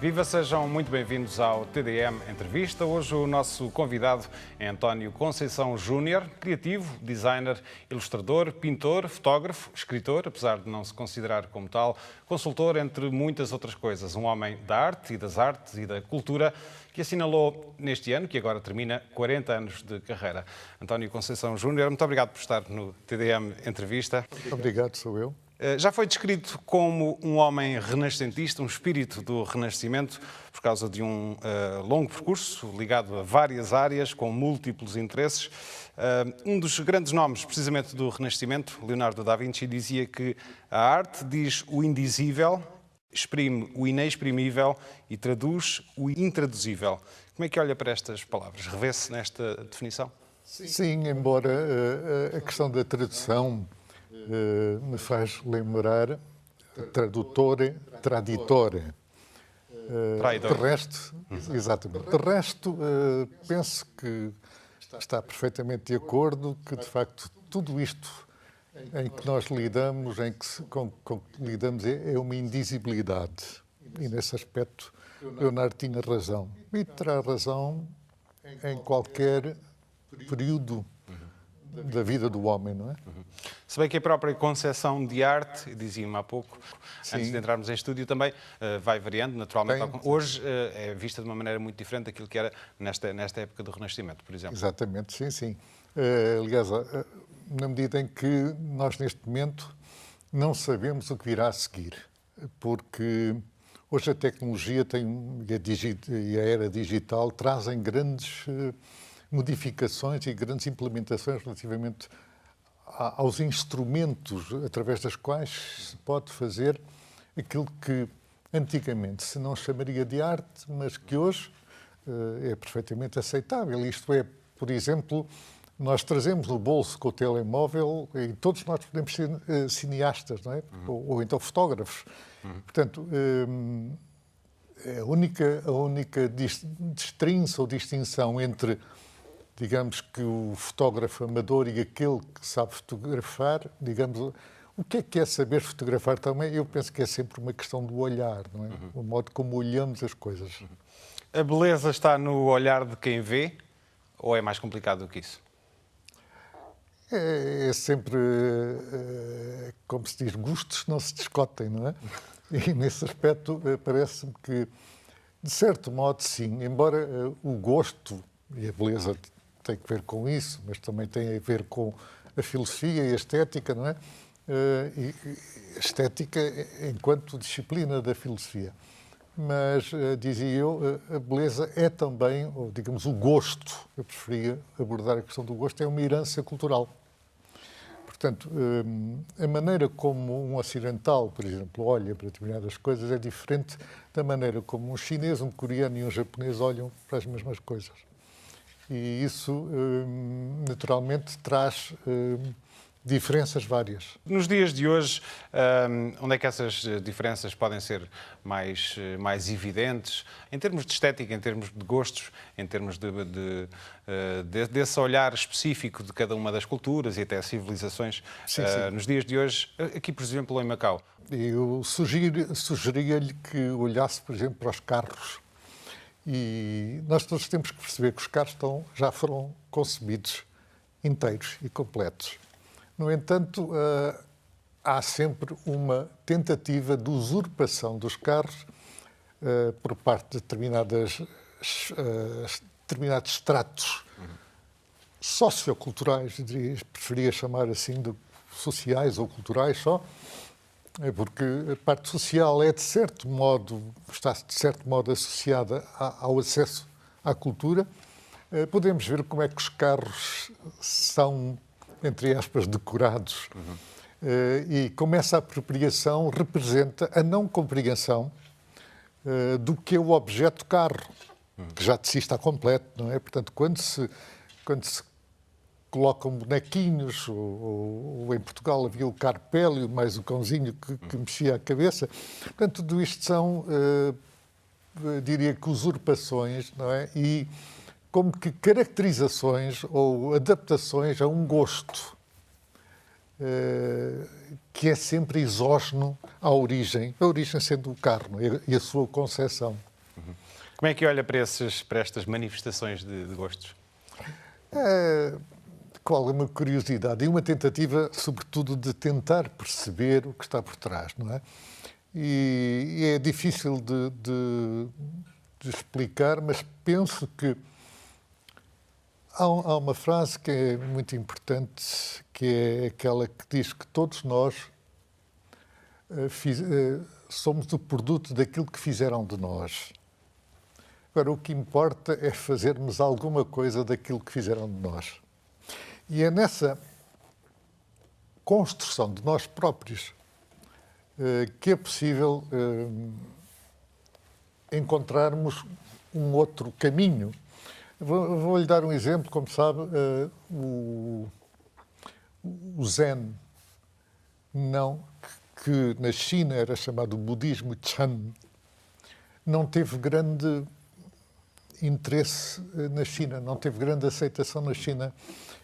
Viva, sejam muito bem-vindos ao TDM Entrevista. Hoje o nosso convidado é António Conceição Júnior, criativo, designer, ilustrador, pintor, fotógrafo, escritor, apesar de não se considerar como tal, consultor, entre muitas outras coisas. Um homem da arte e das artes e da cultura que assinalou neste ano, que agora termina, 40 anos de carreira. António Conceição Júnior, muito obrigado por estar no TDM Entrevista. Obrigado, sou eu. Já foi descrito como um homem renascentista, um espírito do Renascimento, por causa de um longo percurso ligado a várias áreas, com múltiplos interesses. Um dos grandes nomes, precisamente, do Renascimento, Leonardo da Vinci, dizia que a arte diz o indizível, exprime o inexprimível e traduz o intraduzível. Como é que olha para estas palavras? Revê-se nesta definição? Sim, embora a questão da tradução me faz lembrar tradutore, traditore. De resto, exatamente. De resto, penso que está perfeitamente de acordo que, de facto, tudo isto em que nós lidamos, com que lidamos, é uma indisibilidade. E, nesse aspecto, Leonardo tinha razão. E terá razão em qualquer período da vida do homem, não é? Se bem que a própria concepção de arte, dizia-me há pouco, Sim. antes de entrarmos em estúdio também, vai variando, naturalmente. Hoje é vista de uma maneira muito diferente daquilo que era nesta época do Renascimento, por exemplo. Exatamente, sim, sim. Aliás, na medida em que nós, neste momento, não sabemos o que virá a seguir, porque hoje a tecnologia e a era digital trazem grandes modificações e grandes implementações relativamente aos instrumentos através das quais se pode fazer aquilo que antigamente se não chamaria de arte, mas que hoje é perfeitamente aceitável. Isto é, por exemplo, nós trazemos no bolso com o telemóvel e todos nós podemos ser cineastas, não é? Ou então fotógrafos. Portanto, a única destrinça ou distinção entre, digamos, que o fotógrafo amador e aquele que sabe fotografar, digamos, o que é saber fotografar também? Eu penso que é sempre uma questão do olhar, não é? O modo como olhamos as coisas. A beleza está no olhar de quem vê ou é mais complicado do que isso? É sempre, como se diz, gostos não se discutem, não é? E nesse aspecto parece-me que, de certo modo, sim, embora o gosto e a beleza tem que ver com isso, mas também tem a ver com a filosofia e a estética, não é? E a estética enquanto disciplina da filosofia. Mas, dizia eu, a beleza é também, ou digamos, o gosto. Eu preferia abordar a questão do gosto, é uma herança cultural. Portanto, a maneira como um ocidental, por exemplo, olha para determinadas coisas é diferente da maneira como um chinês, um coreano e um japonês olham para as mesmas coisas. E isso, naturalmente, traz diferenças várias. Nos dias de hoje, onde é que essas diferenças podem ser mais evidentes? Em termos de estética, em termos de gostos, em termos desse olhar específico de cada uma das culturas e até civilizações. Sim, sim. Nos dias de hoje, aqui, por exemplo, em Macau. Eu sugeria-lhe que olhasse, por exemplo, para os carros. E nós todos temos que perceber que os carros já foram concebidos inteiros e completos. No entanto, há sempre uma tentativa de usurpação dos carros por parte de determinados estratos socioculturais, preferia chamar assim, de sociais ou culturais só, porque a parte social é, de certo modo, está de certo modo associada ao acesso à cultura. Podemos ver como é que os carros são, entre aspas, decorados. E como essa apropriação representa a não compreensão do que é o objeto carro, que já de si está completo, não é? Portanto, quando se colocam bonequinhos, ou em Portugal havia o carpélio, mais o cãozinho que mexia a cabeça. Portanto, tudo isto são, diria que, usurpações, não é? E como que caracterizações ou adaptações a um gosto que é sempre exógeno à origem, a origem sendo o carro, não é? E a sua concepção. Como é que olha para estas manifestações de gostos? Qual é uma curiosidade e uma tentativa, sobretudo, de tentar perceber o que está por trás, não é? E é difícil de explicar, mas penso que há uma frase que é muito importante, que é aquela que diz que todos nós somos o produto daquilo que fizeram de nós. Agora, o que importa é fazermos alguma coisa daquilo que fizeram de nós. E é nessa construção de nós próprios que é possível encontrarmos um outro caminho. Vou-lhe dar um exemplo, como sabe, o Zen, que na China era chamado budismo Chan, não teve grande interesse na China, não teve grande aceitação na China.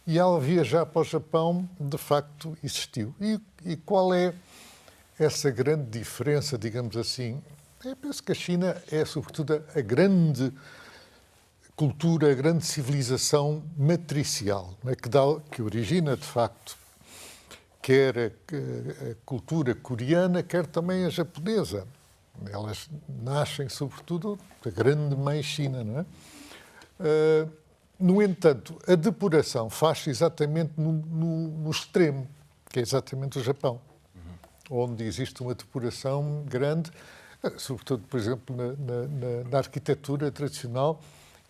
E ao viajar para o Japão, de facto, existiu. E qual é essa grande diferença, digamos assim? Eu penso que a China é, sobretudo, a grande cultura, a grande civilização matricial, não é? Que origina, de facto, quer a cultura coreana, quer também a japonesa. Elas nascem, sobretudo, da grande mãe China, não é? No entanto, a depuração faz-se exatamente no extremo, que é exatamente o Japão, onde existe uma depuração grande, sobretudo, por exemplo, na arquitetura tradicional,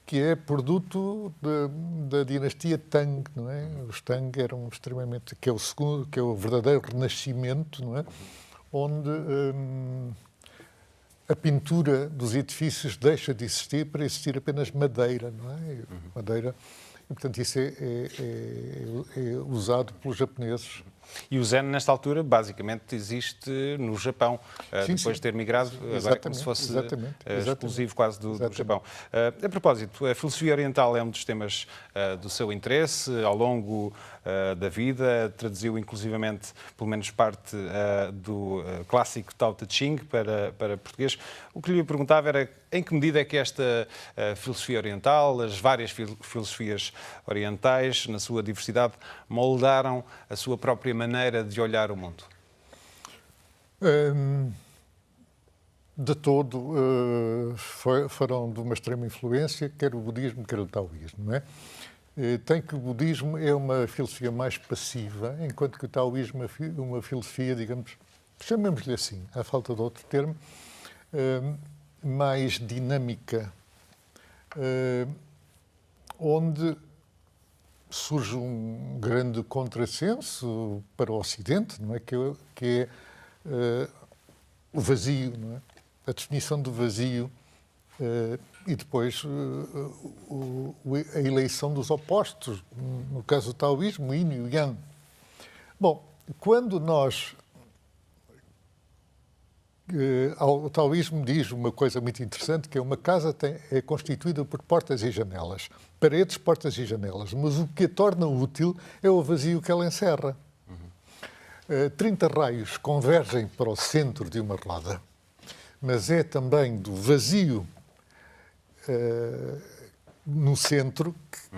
que é produto da dinastia Tang, não é? Os Tang eram extremamente, que é o verdadeiro renascimento, não é? Onde a pintura dos edifícios deixa de existir para existir apenas madeira, não é? Madeira, e, portanto, isso é usado pelos japoneses. E o Zen, nesta altura, basicamente existe no Japão, depois de ter migrado, agora é como se fosse exclusivo quase do Japão. A propósito, a filosofia oriental é um dos temas do seu interesse ao longo da vida, traduziu inclusivamente, pelo menos parte do clássico Tao Te Ching para português. O que lhe perguntava era em que medida é que esta filosofia oriental, as várias filosofias orientais, na sua diversidade, moldaram a sua própria maneira de olhar o mundo? De todo, foram de uma extrema influência, quer o budismo, quer o taoísmo, não é? Tem que o budismo é uma filosofia mais passiva, enquanto que o taoísmo é uma filosofia, digamos, chamemos-lhe assim, à falta de outro termo, mais dinâmica, onde surge um grande contrassenso para o Ocidente, não é? Que é o vazio, não é? A definição do vazio e depois a eleição dos opostos, no caso do taoísmo, yin e o yang. Bom, quando nós... o taoísmo diz uma coisa muito interessante, que é uma casa é constituída por portas e janelas. Paredes, portas e janelas. Mas o que a torna útil é o vazio que ela encerra. 30 raios convergem para o centro de uma roda, mas é também do vazio no centro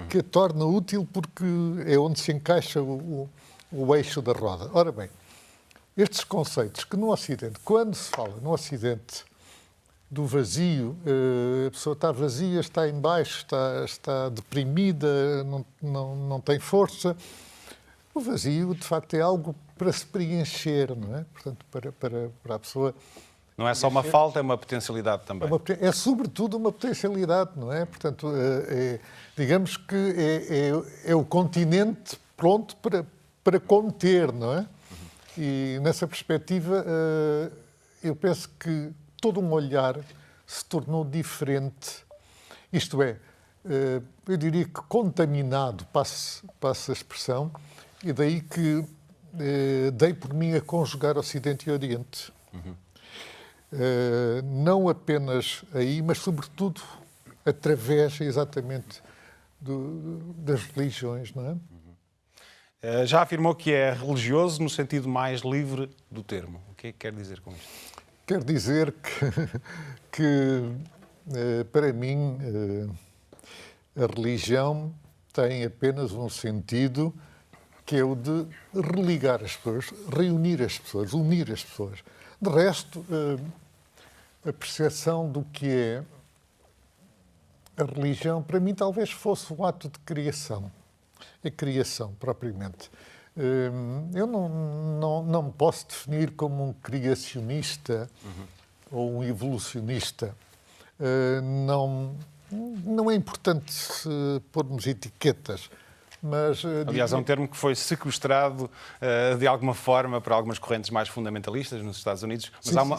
que a torna útil, porque é onde se encaixa o eixo da roda. Ora bem, estes conceitos que no Ocidente, quando se fala no Ocidente do vazio, a pessoa está vazia, está em baixo, está deprimida, não tem força. O vazio, de facto, é algo para se preencher, não é? Portanto, para a pessoa... Não é só uma falta, é uma potencialidade também. É sobretudo uma potencialidade, não é? Portanto, digamos que é o continente pronto para conter, não é? E nessa perspectiva, eu penso que todo um olhar se tornou diferente. Isto é, eu diria que contaminado, passo a expressão, e daí que dei por mim a conjugar Ocidente e Oriente. Não apenas aí, mas sobretudo através exatamente das religiões, não é? Já afirmou que é religioso no sentido mais livre do termo. O que é que quer dizer com isto? Quer dizer que Para mim, a religião tem apenas um sentido que é o de religar as pessoas, reunir as pessoas, unir as pessoas. De resto, a percepção do que é a religião, para mim, talvez fosse um ato de criação. A criação, propriamente. Eu não me posso definir como um criacionista ou um evolucionista. Não é importante pormos etiquetas, mas... Aliás, é um termo que foi sequestrado de alguma forma por algumas correntes mais fundamentalistas nos Estados Unidos,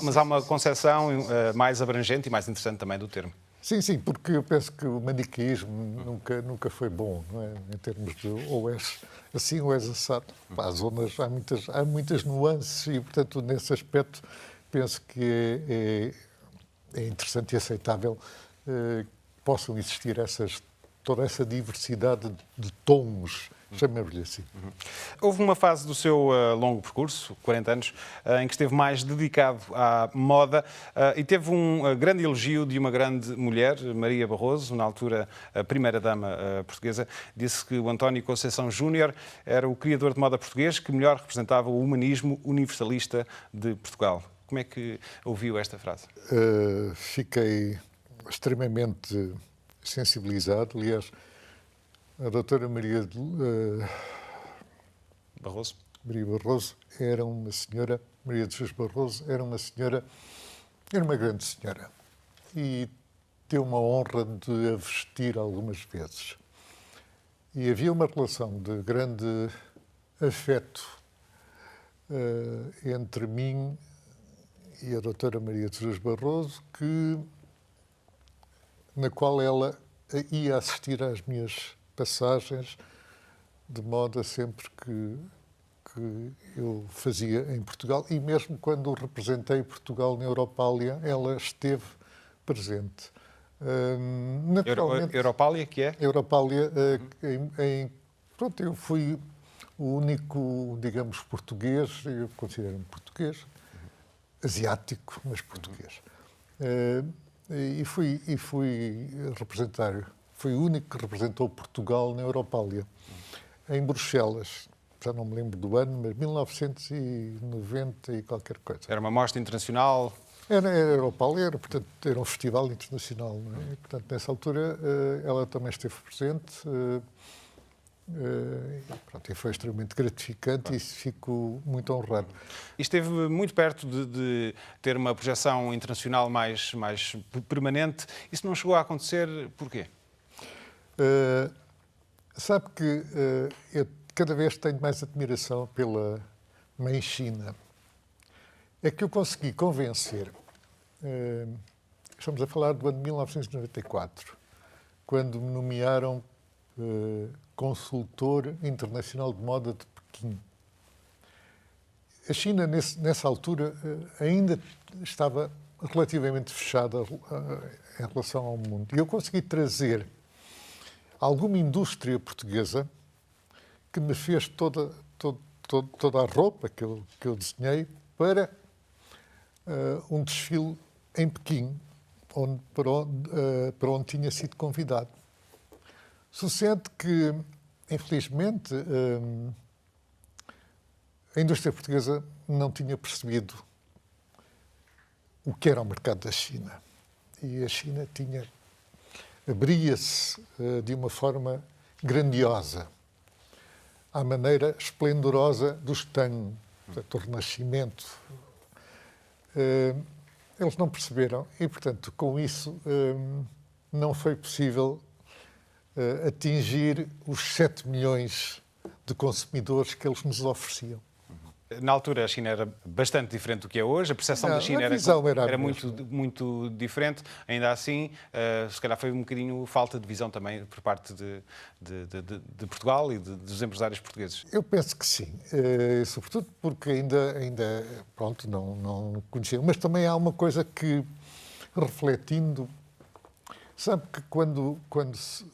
mas há uma concepção mais abrangente e mais interessante também do termo. Sim, porque eu penso que o maniqueísmo nunca foi bom, não é? Em termos de ou és assim ou és assado. Há muitas nuances e, portanto, nesse aspecto, penso que é interessante e aceitável que possam existir toda essa diversidade de tons, chamemos-lhe assim. Houve uma fase do seu longo percurso, 40 anos, em que esteve mais dedicado à moda e teve um grande elogio de uma grande mulher, Maria Barroso, na altura a primeira-dama portuguesa, disse que o António Conceição Júnior era o criador de moda português que melhor representava o humanismo universalista de Portugal. Como é que ouviu esta frase? Fiquei extremamente sensibilizado. Aliás, a doutora Maria Barroso era uma senhora, Maria de Jesus Barroso era uma grande senhora. E deu uma honra de a vestir algumas vezes. E havia uma relação de grande afeto entre mim e a doutora Maria de Jesus Barroso, na qual ela ia assistir às minhas passagens de moda sempre que eu fazia em Portugal, e mesmo quando representei Portugal na Europália, ela esteve presente. Naturalmente, Europália, que é? Europália, pronto, eu fui o único, digamos, português, eu considero-me português, asiático, mas português. E fui representar, fui o único que representou Portugal na Europália, em Bruxelas. Já não me lembro do ano, mas 1990 e qualquer coisa. Era uma mostra internacional? Era Europália, portanto, era um festival internacional. Não é? E, portanto, nessa altura, ela também esteve presente. E foi extremamente gratificante e fico muito honrado. E esteve muito perto de ter uma projeção internacional mais permanente. Isso não chegou a acontecer porquê? Sabe que eu cada vez tenho mais admiração pela mãe China. É que eu consegui convencer, estamos a falar do ano de 1994, quando me nomearam consultor internacional de moda de Pequim. A China, nessa altura, ainda estava relativamente fechada em relação ao mundo. E eu consegui trazer alguma indústria portuguesa que me fez toda a roupa que eu desenhei para um desfile em Pequim, para onde tinha sido convidado. Sucede que, infelizmente, a indústria portuguesa não tinha percebido o que era o mercado da China. E a China abria-se de uma forma grandiosa, à maneira esplendorosa dos Tang, do Renascimento. Eles não perceberam e, portanto, com isso não foi possível atingir os 7 milhões de consumidores que eles nos ofereciam. Na altura a China era bastante diferente do que é hoje, a percepção da China era muito diferente. Ainda assim, se calhar foi um bocadinho falta de visão também por parte de Portugal e dos empresários portugueses. Eu penso que sim, sobretudo porque ainda pronto, não conheciam. Mas também há uma coisa que, refletindo, sabe que quando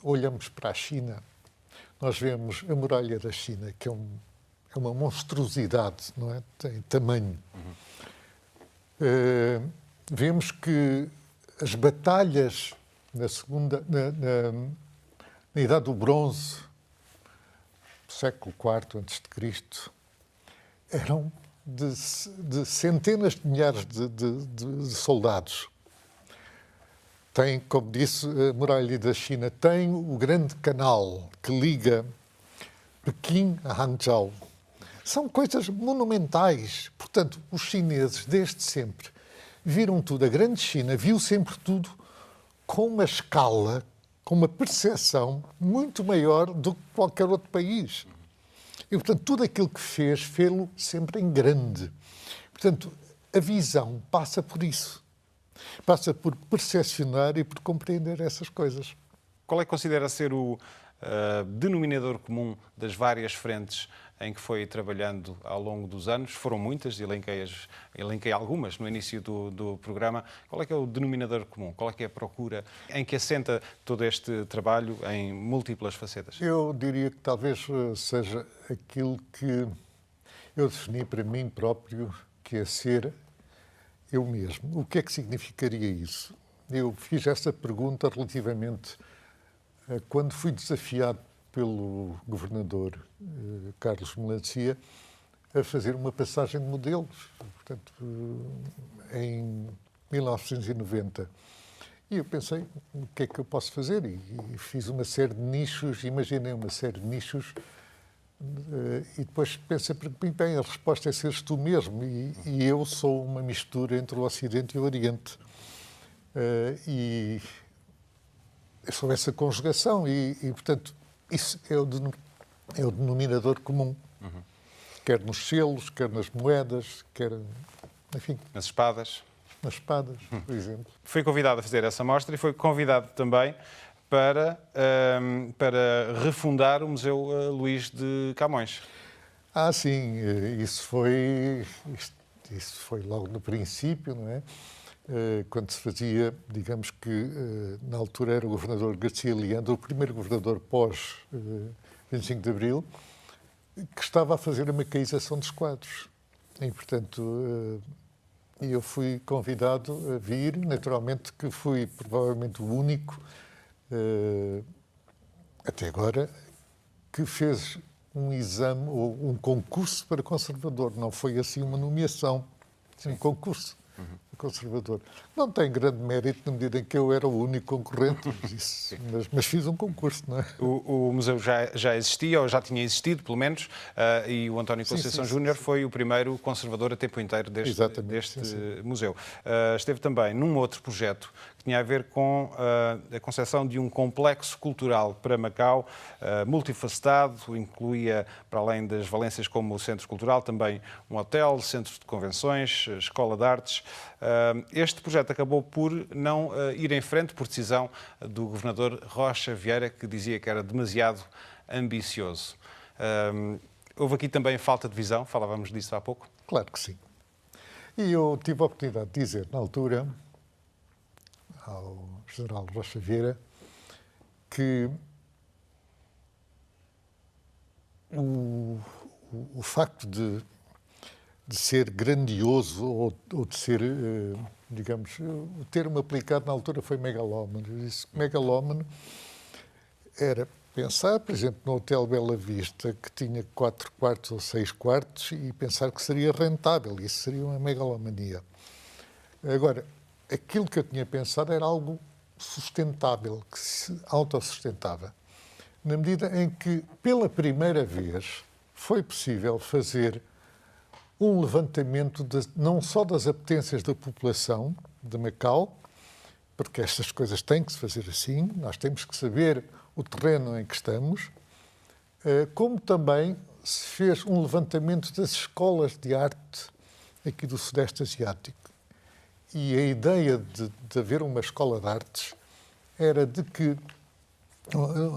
olhamos para a China, nós vemos a muralha da China, que é uma monstruosidade, não é? Tem tamanho. Vemos que as batalhas na Idade do Bronze, século IV a.C., eram de centenas de milhares de soldados. Tem, como disse a muralha da China, tem o grande canal que liga Pequim a Hangzhou. São coisas monumentais. Portanto, os chineses, desde sempre, viram tudo. A grande China viu sempre tudo com uma escala, com uma percepção muito maior do que qualquer outro país. E, portanto, tudo aquilo que fez, fê-lo sempre em grande. Portanto, a visão passa por isso. Passa por percepcionar e por compreender essas coisas. Qual é que considera ser o denominador comum das várias frentes em que foi trabalhando ao longo dos anos? Foram muitas, elenquei algumas no início do programa. Qual é que é o denominador comum? Qual é que é a procura em que assenta todo este trabalho em múltiplas facetas? Eu diria que talvez seja aquilo que eu defini para mim próprio, que é ser eu mesmo. O que é que significaria isso? Eu fiz essa pergunta relativamente a quando fui desafiado pelo governador Carlos Melancia a fazer uma passagem de modelos, portanto, em 1990. E eu pensei, o que é que eu posso fazer? E fiz uma série de nichos, imaginei uma série de nichos, e depois pensei para mim, bem, a resposta é seres tu mesmo, e eu sou uma mistura entre o Ocidente e o Oriente. E eu sou essa conjugação, e portanto, isso é o denominador comum. Quer nos selos, quer nas moedas, quer, enfim... Nas espadas. Nas espadas, por exemplo. Foi convidado a fazer essa mostra e foi convidado também para refundar o Museu Luís de Camões. Sim, isso foi logo no princípio, não é? Quando se fazia, digamos que na altura era o governador Garcia Leandro, o primeiro governador pós 25 de Abril, que estava a fazer a maqueização dos quadros. E, portanto, eu fui convidado a vir, naturalmente que fui provavelmente o único, até agora, que fez um exame ou um concurso para conservador. Não foi assim uma nomeação, um concurso. Conservador. Não tem grande mérito na medida em que eu era o único concorrente, mas fiz um concurso, não é? O museu já existia, ou já tinha existido, pelo menos, e o António Conceição Júnior foi o primeiro conservador a tempo inteiro deste museu. Esteve também num outro projeto que tinha a ver com a concepção de um complexo cultural para Macau, multifacetado, incluía, para além das valências como o centro cultural, também um hotel, centro de convenções, escola de artes. Este projeto acabou por não ir em frente por decisão do governador Rocha Vieira, que dizia que era demasiado ambicioso. Houve aqui também falta de visão, falávamos disso há pouco? Claro que sim. E eu tive a oportunidade de dizer, na altura, ao general Rocha Vieira, que o facto de ser grandioso ou de ser, digamos, o termo aplicado na altura foi megalómano. Eu disse que megalómano era pensar, por exemplo, no Hotel Bela Vista, que tinha 4 quartos ou 6 quartos, e pensar que seria rentável. Isso seria uma megalomania. Agora, aquilo que eu tinha pensado era algo sustentável, que se autossustentava. Na medida em que, pela primeira vez, foi possível fazer um levantamento não só das apetências da população de Macau, porque estas coisas têm que se fazer assim, nós temos que saber o terreno em que estamos, como também se fez um levantamento das escolas de arte aqui do Sudeste Asiático. E a ideia de haver uma escola de artes era de que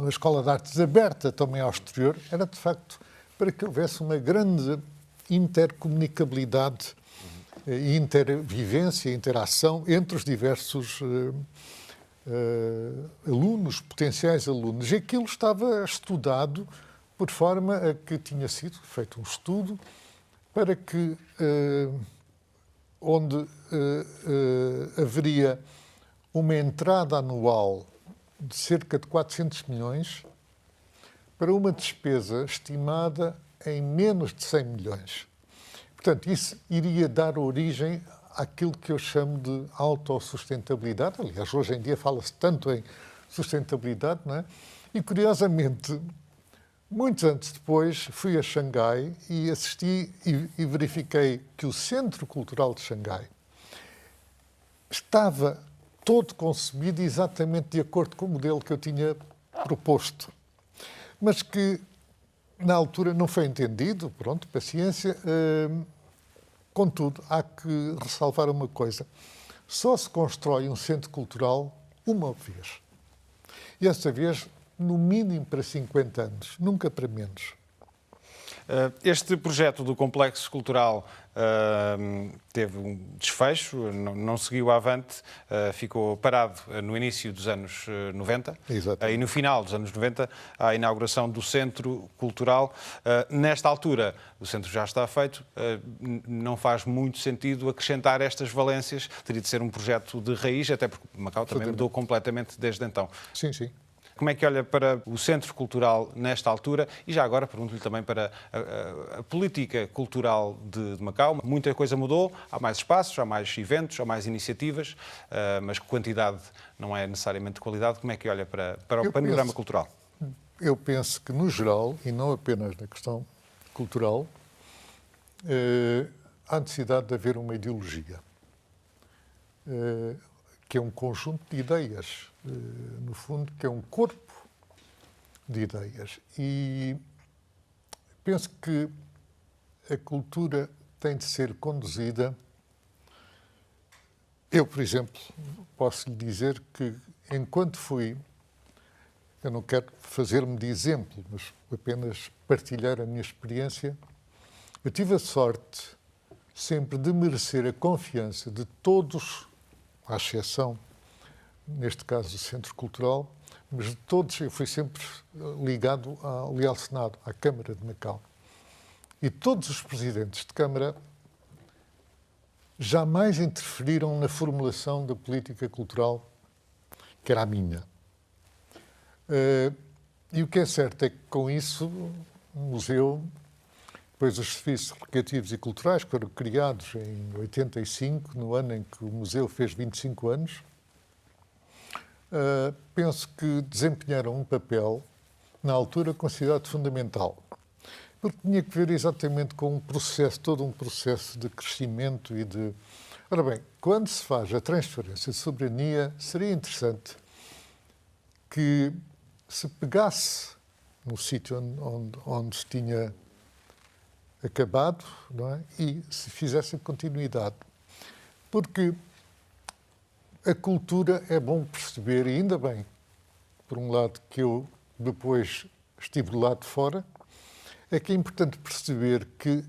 a escola de artes aberta também ao exterior era, de facto, para que houvesse uma grande intercomunicabilidade e intervivência, interação entre os diversos alunos, potenciais alunos. E aquilo estava estudado por forma a que tinha sido feito um estudo para que, onde haveria uma entrada anual de cerca de 400 milhões para uma despesa estimada em menos de 100 milhões. Portanto, isso iria dar origem àquilo que eu chamo de autossustentabilidade. Aliás, hoje em dia fala-se tanto em sustentabilidade, não é? E, curiosamente, muitos anos depois, fui a Xangai e assisti e verifiquei que o Centro Cultural de Xangai estava todo concebido exatamente de acordo com o modelo que eu tinha proposto, mas que na altura não foi entendido, pronto, paciência. Contudo, há que ressalvar uma coisa. Só se constrói um centro cultural uma vez. E essa vez, no mínimo para 50 anos, nunca para menos. Este projeto do Complexo Cultural teve um desfecho, não seguiu avante, ficou parado no início dos anos 90. Exatamente. E no final dos anos 90, a inauguração do Centro Cultural. Nesta altura, o centro já está feito, não faz muito sentido acrescentar estas valências, teria de ser um projeto de raiz, até porque Macau também mudou completamente desde então. Sim, sim. Como é que olha para o Centro Cultural nesta altura? E já agora pergunto-lhe também para a política cultural de Macau. Muita coisa mudou, há mais espaços, há mais eventos, há mais iniciativas, mas quantidade não é necessariamente qualidade. Como é que olha para o panorama cultural? Eu penso que, no geral, e não apenas na questão cultural, há necessidade de haver uma ideologia, que é um conjunto de ideias, no fundo, que é um corpo de ideias. E penso que a cultura tem de ser conduzida. Eu, por exemplo, posso lhe dizer que, enquanto fui, eu não quero fazer-me de exemplo, mas apenas partilhar a minha experiência, eu tive a sorte sempre de merecer a confiança de todos, à exceção, neste caso, do Centro Cultural, mas de todos eu fui sempre ligado ao Leal Senado, à Câmara de Macau. E todos os presidentes de Câmara jamais interferiram na formulação da política cultural, que era a minha. E o que é certo é que, com isso, o museu, depois os serviços recreativos e culturais, que foram criados em 85, no ano em que o museu fez 25 anos, penso que desempenharam um papel, na altura, considerado fundamental. Porque tinha que ver exatamente com um processo, todo um processo de crescimento e de... Ora bem, quando se faz a transferência de soberania, seria interessante que se pegasse no sítio onde se tinha acabado, não é? E se fizesse continuidade. Porque a cultura é bom perceber, e ainda bem, por um lado, que eu depois estive do lado de fora, é que é importante perceber que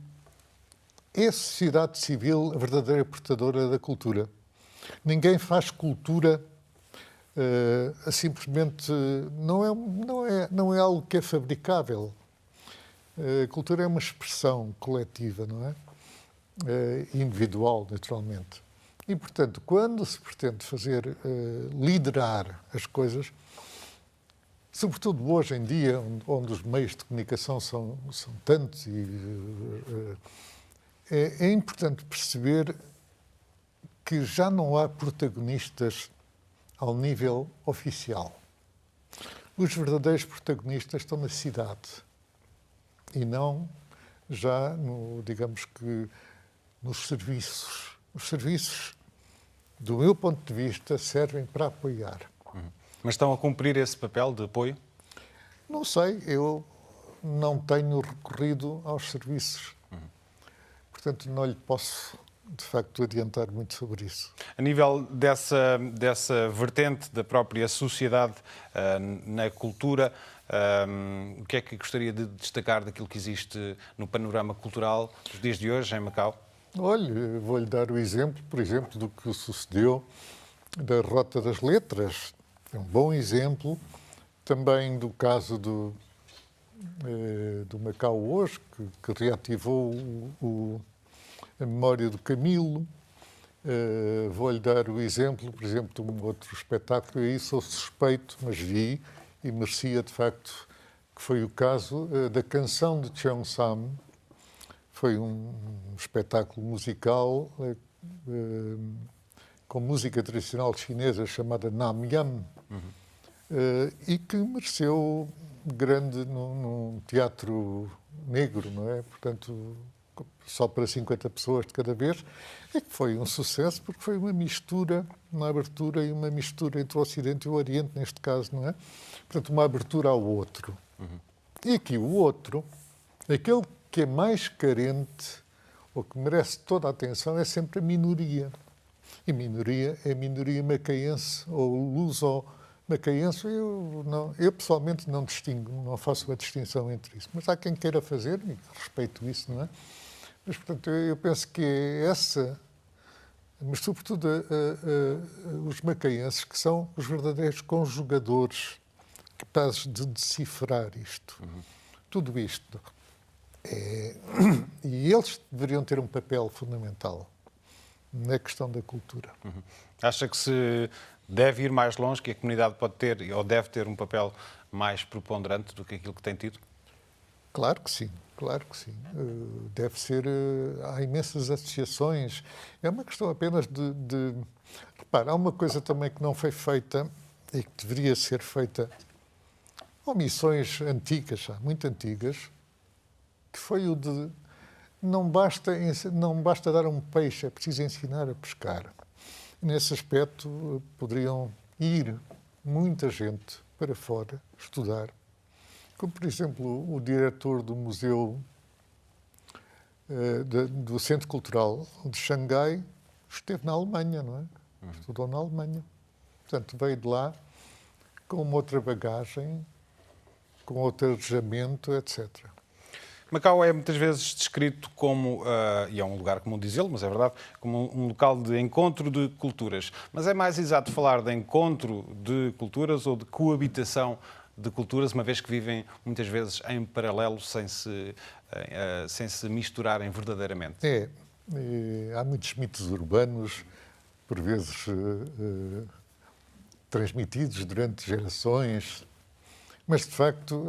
é a sociedade civil a verdadeira portadora da cultura. Ninguém faz cultura simplesmente... Não é algo que é fabricável. A cultura é uma expressão coletiva, não é? Individual, naturalmente. E, portanto, quando se pretende fazer, liderar as coisas, sobretudo hoje em dia, onde os meios de comunicação são tantos, é importante perceber que já não há protagonistas ao nível oficial. Os verdadeiros protagonistas estão na cidade e não já, digamos que, nos serviços. Os serviços, do meu ponto de vista, servem para apoiar. Mas estão a cumprir esse papel de apoio? Não sei, eu não tenho recorrido aos serviços. Portanto, não lhe posso, de facto, adiantar muito sobre isso. A nível dessa vertente da própria sociedade na cultura, o que é que gostaria de destacar daquilo que existe no panorama cultural dos dias de hoje em Macau? Olha, vou-lhe dar o exemplo, por exemplo, do que sucedeu da Rota das Letras. É um bom exemplo. Também do caso do Macau hoje, que reativou a memória do Camilo. Vou-lhe dar o exemplo, por exemplo, de um outro espetáculo, e aí sou suspeito, mas vi, e merecia de facto, que foi o caso da Canção de Cheongsam. Foi um espetáculo musical com música tradicional chinesa chamada Namyam, e que mereceu grande num teatro negro, não é? Portanto, só para 50 pessoas de cada vez, e que foi um sucesso porque foi uma mistura, uma abertura e uma mistura entre o Ocidente e o Oriente, neste caso, não é? Portanto, uma abertura ao outro. E aqui o outro, aquele que é mais carente, ou que merece toda a atenção, é sempre a minoria. E minoria é a minoria macaense ou luso-macaense. Eu pessoalmente não distingo, não faço uma distinção entre isso. Mas há quem queira fazer, e respeito isso, não é? Mas, portanto, eu penso que é essa, mas sobretudo os macaenses, que são os verdadeiros conjugadores capazes de decifrar isto. Tudo isto. E eles deveriam ter um papel fundamental na questão da cultura. Acha que se deve ir mais longe, que a comunidade pode ter ou deve ter um papel mais preponderante do que aquilo que tem tido? Claro que sim, claro que sim. Deve ser. Há imensas associações. É uma questão apenas de. Repara, há uma coisa também que não foi feita e que deveria ser feita. Omissões antigas, muito antigas, que foi o de não basta dar um peixe, é preciso ensinar a pescar. E nesse aspecto poderiam ir muita gente para fora estudar, como por exemplo o diretor do museu do Centro Cultural de Xangai esteve na Alemanha, não é? Estudou na Alemanha. Portanto, veio de lá com uma outra bagagem, com outro arejamento, etc. Macau é muitas vezes descrito como, e é um lugar comum dizê-lo, mas é verdade, como um local de encontro de culturas. Mas é mais exato falar de encontro de culturas ou de coabitação de culturas, uma vez que vivem muitas vezes em paralelo, sem se misturarem verdadeiramente? Há muitos mitos urbanos, por vezes transmitidos durante gerações, mas de facto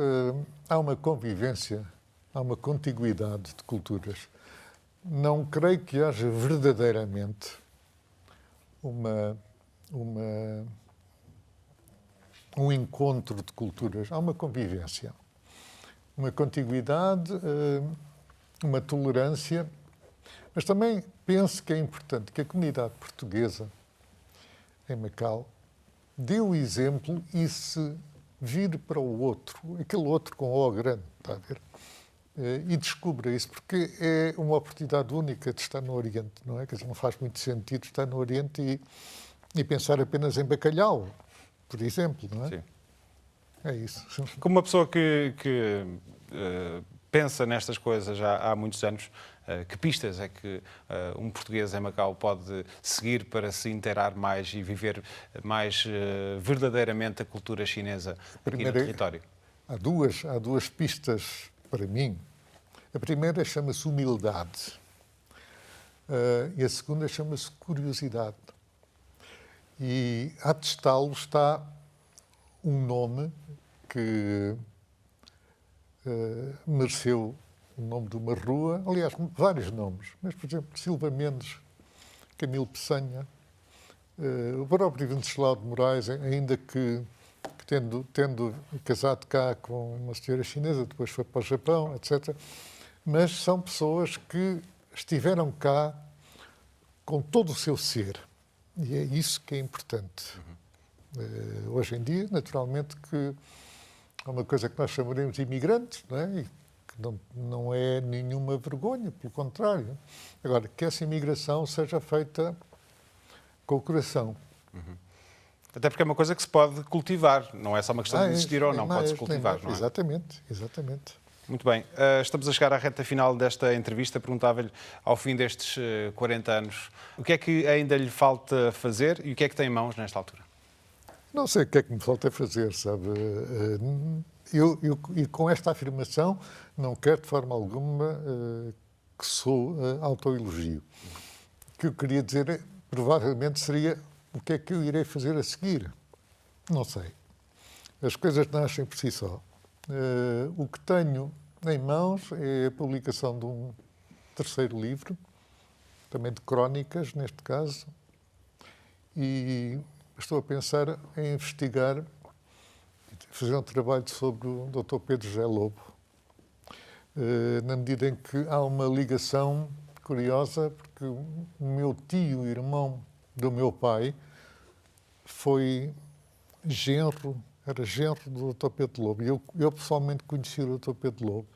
há uma convivência, há uma contiguidade de culturas. Não creio que haja verdadeiramente um encontro de culturas. Há uma convivência, uma contiguidade, uma tolerância, mas também penso que é importante que a comunidade portuguesa em Macau dê o exemplo e se vire para o outro, aquele outro com O grande, está a ver? E descubra isso, porque é uma oportunidade única de estar no Oriente, não é? Quer dizer, não faz muito sentido estar no Oriente e pensar apenas em bacalhau, por exemplo, não é? Sim. É isso. Como uma pessoa que pensa nestas coisas já há muitos anos, que pistas é que um português em Macau pode seguir para se inteirar mais e viver mais verdadeiramente a cultura chinesa aqui no território? Há duas pistas para mim. A primeira chama-se humildade e a segunda chama-se curiosidade. E a testá-lo está um nome que mereceu o nome de uma rua, aliás, vários nomes, mas, por exemplo, Silva Mendes, Camilo Peçanha, o próprio Venceslau de Moraes, ainda que tendo casado cá com uma senhora chinesa, depois foi para o Japão, etc. Mas são pessoas que estiveram cá com todo o seu ser. E é isso que é importante. Hoje em dia, naturalmente, que é uma coisa que nós chamaremos de imigrantes, não é? E que não é nenhuma vergonha, pelo contrário. Agora, que essa imigração seja feita com o coração. Até porque é uma coisa que se pode cultivar, não é só uma questão de existir ou não, pode-se cultivar, não é? Exatamente, exatamente. Muito bem. Estamos a chegar à reta final desta entrevista. Perguntava-lhe, ao fim destes 40 anos, o que é que ainda lhe falta fazer e o que é que tem em mãos nesta altura? Não sei o que é que me falta fazer, sabe? E com esta afirmação não quero de forma alguma que sou autoelogio. O que eu queria dizer é provavelmente seria o que é que eu irei fazer a seguir. Não sei. As coisas nascem por si só. O que tenho em mãos é a publicação de um terceiro livro, também de crónicas, neste caso, e estou a pensar em investigar, fazer um trabalho sobre o Dr. Pedro José Lobo, na medida em que há uma ligação curiosa, porque o meu tio, irmão do meu pai, era genro do Dr. Pedro Lobo. E eu pessoalmente conheci o Dr. Pedro Lobo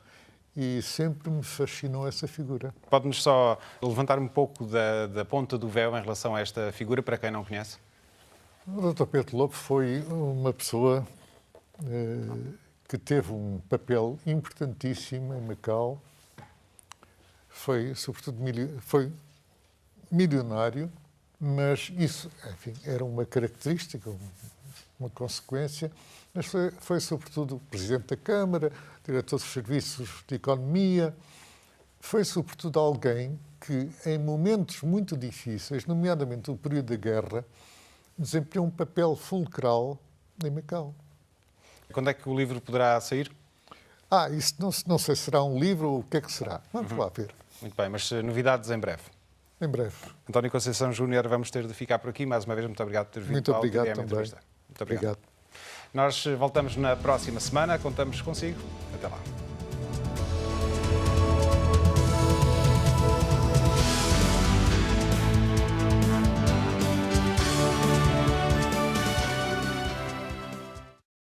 e sempre me fascinou essa figura. Pode-nos só levantar um pouco da ponta do véu em relação a esta figura, para quem não conhece? O Dr. Pedro Lobo foi uma pessoa que teve um papel importantíssimo em Macau. Foi, sobretudo, foi milionário, mas isso, enfim, era uma característica, uma consequência, mas foi sobretudo Presidente da Câmara, Diretor dos Serviços de Economia, foi sobretudo alguém que, em momentos muito difíceis, nomeadamente o período da guerra, desempenhou um papel fulcral em Macau. Quando é que o livro poderá sair? Isso não sei se será um livro ou o que é que será. Vamos lá ver. Muito bem, mas novidades em breve. Em breve. António Conceição Júnior, vamos ter de ficar por aqui. Mais uma vez, muito obrigado por ter vindo. Muito obrigado ao também. Entrevista. Muito obrigado. Obrigado. Nós voltamos na próxima semana. Contamos consigo. Até lá.